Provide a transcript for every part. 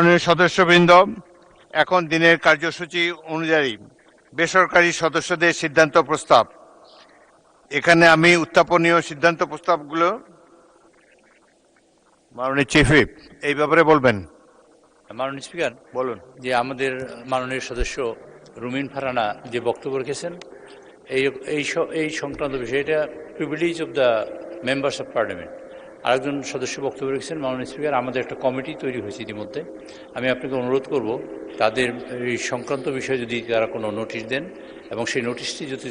মাননীয় সদস্যবৃন্দ, এখন দিনের কার্যসূচি অনুযায়ী বেসরকারি সদস্যদের সিদ্ধান্ত প্রস্তাব। এখানে আমি উত্থাপনীয় সিদ্ধান্ত প্রস্তাবগুলো মাননীয় চিফ হুইপ এই ব্যাপারে বলবেন। মাননীয় স্পিকার, বলুন। যে আমাদের মাননীয় সদস্য রুমিন ফারানা যে বক্তব্য রেখেছেন এই সংক্রান্ত বিষয়, এটা privilege of the members of parliament. আরেকজন সদস্য বক্তব্য রেখেছেন। মাননীয় স্পিকার, আমাদের একটা কমিটি তৈরি হয়েছে ইতিমধ্যে। আমি আপনাকে অনুরোধ করব তাদের এই সংক্রান্ত বিষয়ে যদি তারা কোনো নোটিশ দেন এবং সেই নোটিশটি যদি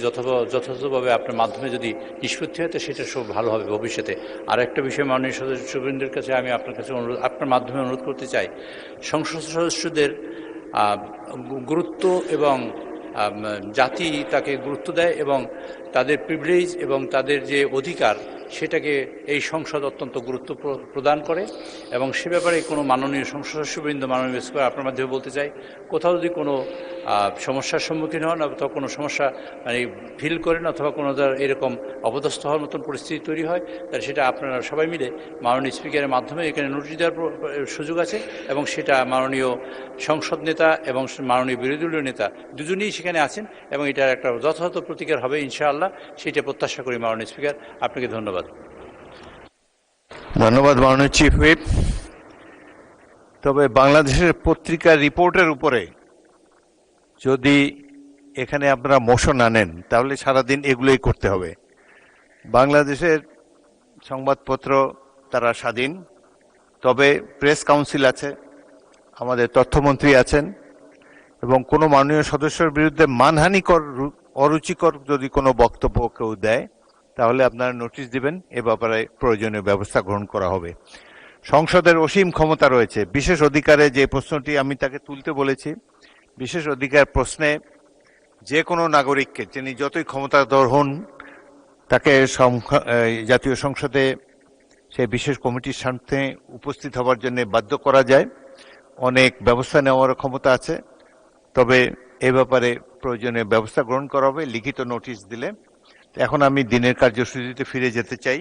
যথাযথভাবে আপনার মাধ্যমে যদি নিষ্পত্তি হয়, তো সেটা সব ভালো হবে ভবিষ্যতে। আর একটা বিষয় মাননীয় সদস্যবৃন্দের কাছে আমি আপনার কাছে আপনার মাধ্যমে অনুরোধ করতে চাই, সংসদ সদস্যদের গুরুত্ব এবং জাতি তাকে গুরুত্ব দেয় এবং তাদের প্রিভিলেজ এবং তাদের যে অধিকার সেটাকে এই সংসদ অত্যন্ত গুরুত্ব প্রদান করে। এবং সে ব্যাপারে কোনো মাননীয় সংসদ সদস্যবৃন্দ, মাননীয় স্পিকার, আপনার মাধ্যমে বলতে চাই, কোথাও যদি কোনো সমস্যার সম্মুখীন হন অথবা কোনো সমস্যা ফিল করেন অথবা কোনো এরকম অপদস্থ হওয়ার মতন পরিস্থিতি তৈরি হয়, তাহলে সেটা আপনারা সবাই মিলে মাননীয় স্পিকারের মাধ্যমে এখানে নোটিশ দেওয়ার সুযোগ আছে। এবং সেটা মাননীয় সংসদ নেতা এবং মাননীয় বিরোধী দলীয় নেতা দুজনেই সেখানে আছেন এবং এটার একটা যথাযথ প্রতিকার হবে ইনশাআল্লাহ, সেটা প্রত্যাশা করি। মাননীয় স্পিকার, আপনাকে ধন্যবাদ। ধন্যবাদ মাননীয় চিফ হুইপ। তবে বাংলাদেশের পত্রিকার রিপোর্টের উপরে যদি এখানে আপনারা মোশন আনেন তাহলে সারাদিন এগুলোই করতে হবে। বাংলাদেশের সংবাদপত্র তারা স্বাধীন, তবে প্রেস কাউন্সিল আছে, আমাদের তথ্যমন্ত্রী আছেন, এবং কোনো মাননীয় সদস্যের বিরুদ্ধে মানহানিকর অরুচিকর যদি কোনো বক্তব্য কেউ দেয় তাহলে আপনারা নোটিশ দিবেন, এ ব্যাপারে প্রয়োজনীয় ব্যবস্থা গ্রহণ করা হবে। সংসদের অসীম ক্ষমতা রয়েছে। বিশেষ অধিকারে যে প্রশ্নটি আমি তাকে তুলতে বলেছি, বিশেষ অধিকার প্রশ্নে যে কোনো নাগরিককে তিনি যতই ক্ষমতাধর হন তাকে জাতীয় সংসদে সেই বিশেষ কমিটির সামনে উপস্থিত হওয়ার জন্য বাধ্য করা যায়। অনেক ব্যবস্থা নেওয়ার ক্ষমতা আছে, তবে এ ব্যাপারে প্রয়োজনীয় ব্যবস্থা গ্রহণ করা হবে লিখিত নোটিশ দিলে। এখন আমি দিনের কার্যসূচিতে ফিরে যেতে চাই।